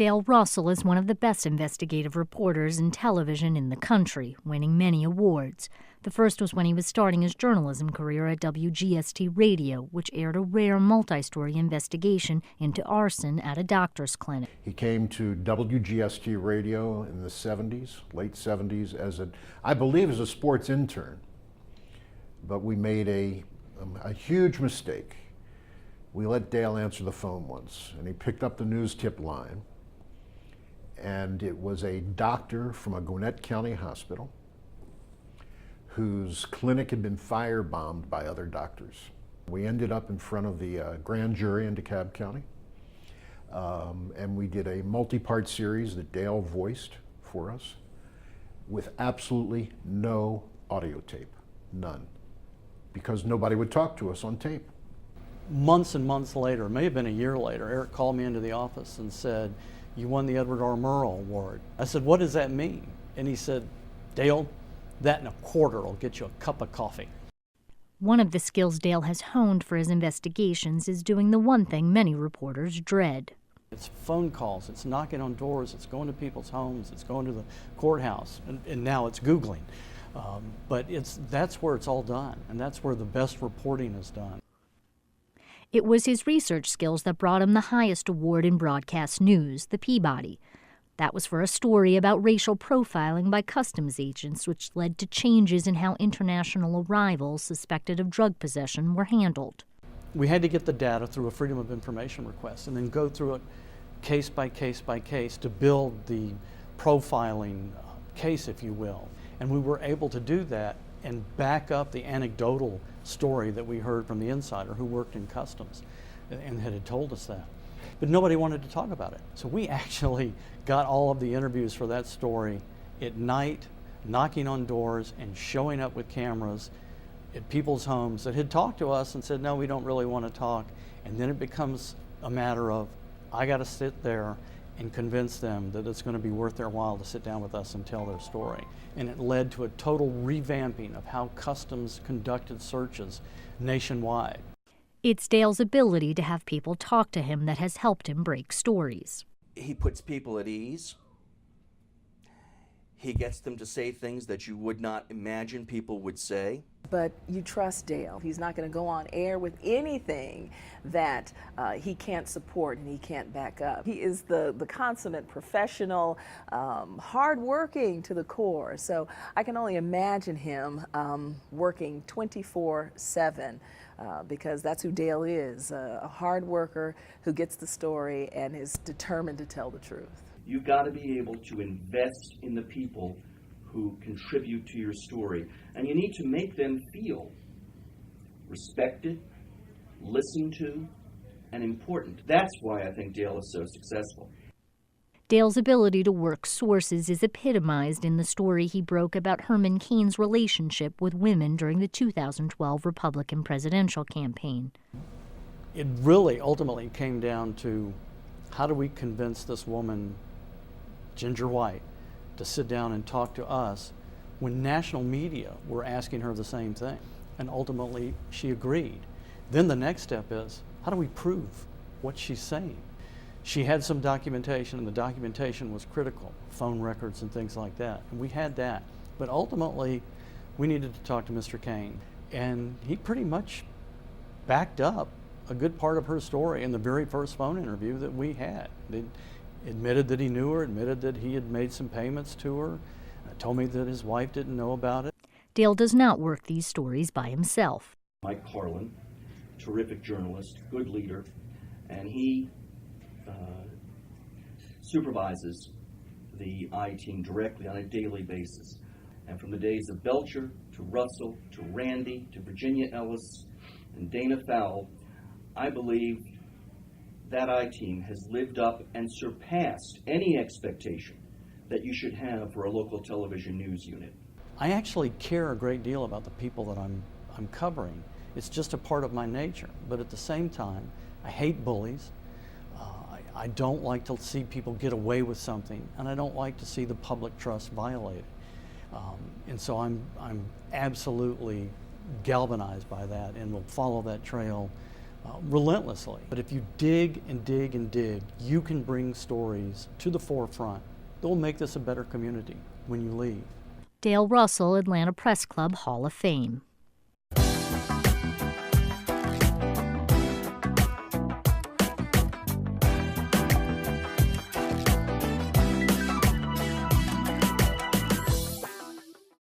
Dale Russell is one of the best investigative reporters in television in the country, winning many awards. The first was when he was starting his journalism career at WGST Radio, which aired a rare multi-story investigation into arson at a doctor's clinic. He came to WGST Radio in the 70s, late 70s, I believe as a sports intern. But we made a huge mistake. We let Dale answer the phone once, and he picked up the news tip line, and it was a doctor from a Gwinnett County hospital whose clinic had been firebombed by other doctors. We ended up in front of the grand jury in DeKalb County, and we did a multi-part series that Dale voiced for us with absolutely no audio tape, none, because nobody would talk to us on tape. Months and months later, it may have been a year later, Eric called me into the office and said, "You won the Edward R. Murrow Award." I said, "What does that mean?" And he said, "Dale, that and a quarter will get you a cup of coffee." One of the skills Dale has honed for his investigations is doing the one thing many reporters dread. It's phone calls, it's knocking on doors, it's going to people's homes, it's going to the courthouse, and now it's Googling. But that's where it's all done, and that's where the best reporting is done. It was his research skills that brought him the highest award in broadcast news, the Peabody. That was for a story about racial profiling by customs agents, which led to changes in how international arrivals suspected of drug possession were handled. We had to get the data through a Freedom of Information request and then go through it case by case by case to build the profiling case, if you will. And we were able to do that and back up the anecdotal story that we heard from the insider who worked in customs and had told us that. But nobody wanted to talk about it. So we actually got all of the interviews for that story at night, knocking on doors and showing up with cameras at people's homes that had talked to us and said, "No, we don't really want to talk." And then it becomes a matter of, I got to sit there and convince them that it's going to be worth their while to sit down with us and tell their story. And it led to a total revamping of how customs conducted searches nationwide. It's Dale's ability to have people talk to him that has helped him break stories. He puts people at ease. He gets them to say things that you would not imagine people would say. But you trust Dale. He's not going to go on air with anything that he can't support and he can't back up. He is the consummate professional, hardworking to the core. So I can only imagine him working 24/7 because that's who Dale is, a hard worker who gets the story and is determined to tell the truth. You've got to be able to invest in the people who contribute to your story. And you need to make them feel respected, listened to, and important. That's why I think Dale is so successful. Dale's ability to work sources is epitomized in the story he broke about Herman Cain's relationship with women during the 2012 Republican presidential campaign. It really ultimately came down to, how do we convince this woman, Ginger White, to sit down and talk to us when national media were asking her the same thing? And ultimately she agreed. Then the next step is, how do we prove what she's saying? She had some documentation, and the documentation was critical, phone records and things like that, and we had that. But ultimately we needed to talk to Mr. Cain, and he pretty much backed up a good part of her story in the very first phone interview that we had. He admitted that he knew her, admitted that he had made some payments to her, told me that his wife didn't know about it. Dale does not work these stories by himself. Mike Carlin, terrific journalist, good leader, and he supervises the I-team directly on a daily basis. And from the days of Belcher to Russell to Randy to Virginia Ellis and Dana Fowle, I believe that I-team has lived up and surpassed any expectation that you should have for a local television news unit. I actually care a great deal about the people that I'm covering. It's just a part of my nature. But at the same time, I hate bullies. I don't like to see people get away with something, and I don't like to see the public trust violated. And so I'm absolutely galvanized by that, and will follow that trail relentlessly. But if you dig and dig and dig, you can bring stories to the forefront that will make this a better community when you leave. Dale Russell, Atlanta Press Club Hall of Fame.